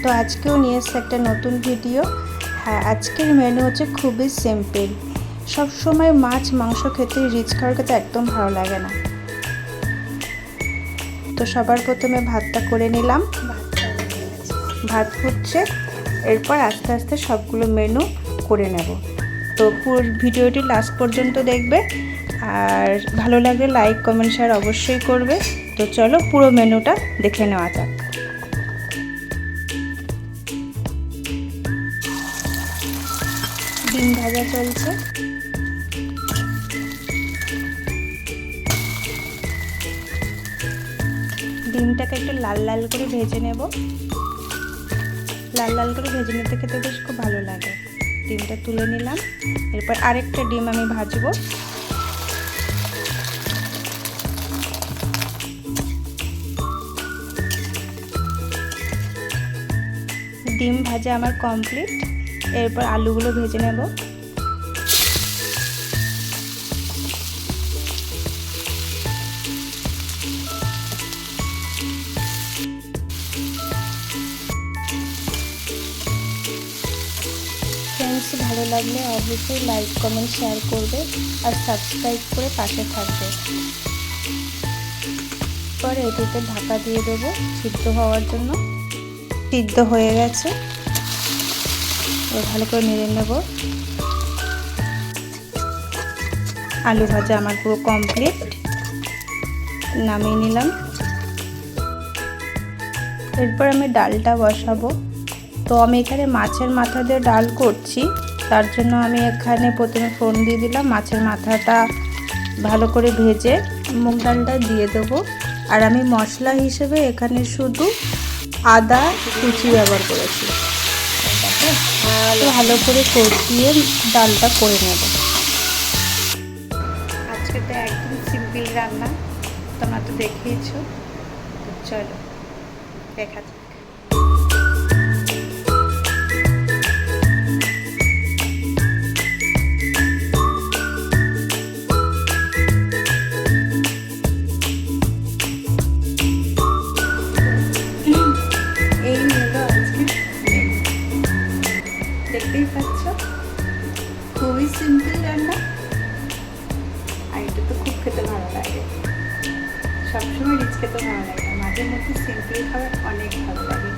তো আজকেও নিয়ে এসেছি একটা নতুন ভিডিও। হ্যাঁ, আজকের মেনু হচ্ছে খুবই সিম্পল। সব সময় মাছ মাংস খেতে রিচ খাওয়ার খেতে একদম ভালো লাগে না। তো সবার প্রথমে ভাতটা করে নিলাম, ভাত ফুটছে, এরপর আস্তে আস্তে সবগুলো মেনু করে নেব। তো পুরো ভিডিওটি লাস্ট পর্যন্ত দেখবে, আর ভালো লাগলে লাইক কমেন্ট শেয়ার অবশ্যই করবে। তো চলো পুরো মেনুটা দেখে নেওয়া যাক। ডিম ভাজা চলছে, ডিমটাকে একটু লাল লাল করে ভেজে নেব। লাল লাল করে ভেজে নিতে খেতে বেশ খুব ভালো লাগে। ডিমটা তুলে নিলাম, এরপর আরেকটা ডিম আমি ভাজবো। ডিম ভাজা আমার কমপ্লিট, এরপর আলুগুলো ভেজে নেব। ফ্রেন্ডস, ভালো লাগলে অবশ্যই লাইক কমেন্ট শেয়ার করবে আর সাবস্ক্রাইব করে পাশে থাকবে। পরে এটিতে ঢাকা দিয়ে দেবো সিদ্ধ হওয়ার জন্য। সিদ্ধ হয়ে গেছে, ভালো করে নেড়ে নেব। আলু ভাজা আমার পুরো কমপ্লিট, নামিয়ে নিলাম। এরপর আমি ডালটা বসাবো। তো আমি এখানে মাছের মাথা দিয়ে ডাল করছি, তার জন্য আমি এখানে প্রথমে ফোড়ন দিয়ে দিলাম। মাছের মাথাটা ভালো করে ভেজে মুগ ডালটা দিয়ে দেবো। আর আমি মশলা হিসেবে এখানে শুধু আদা কুচি ব্যবহার করেছি। ভালো করে কষিয়ে ডালটা করে নেব। আজকে তো একদম সিম্পল রান্না, তোমরা তো দেখিয়েছো। চলো দেখা যাক। দেখতেই পাচ্ছ, খুবই সিম্পল রান্না, আর এটা তো খুব খেতে ভালো লাগে। সবসময় রিচ খেতে ভালো লাগে না, মাঝে মধ্যে সিম্পল খাবার অনেক ভালো লাগে।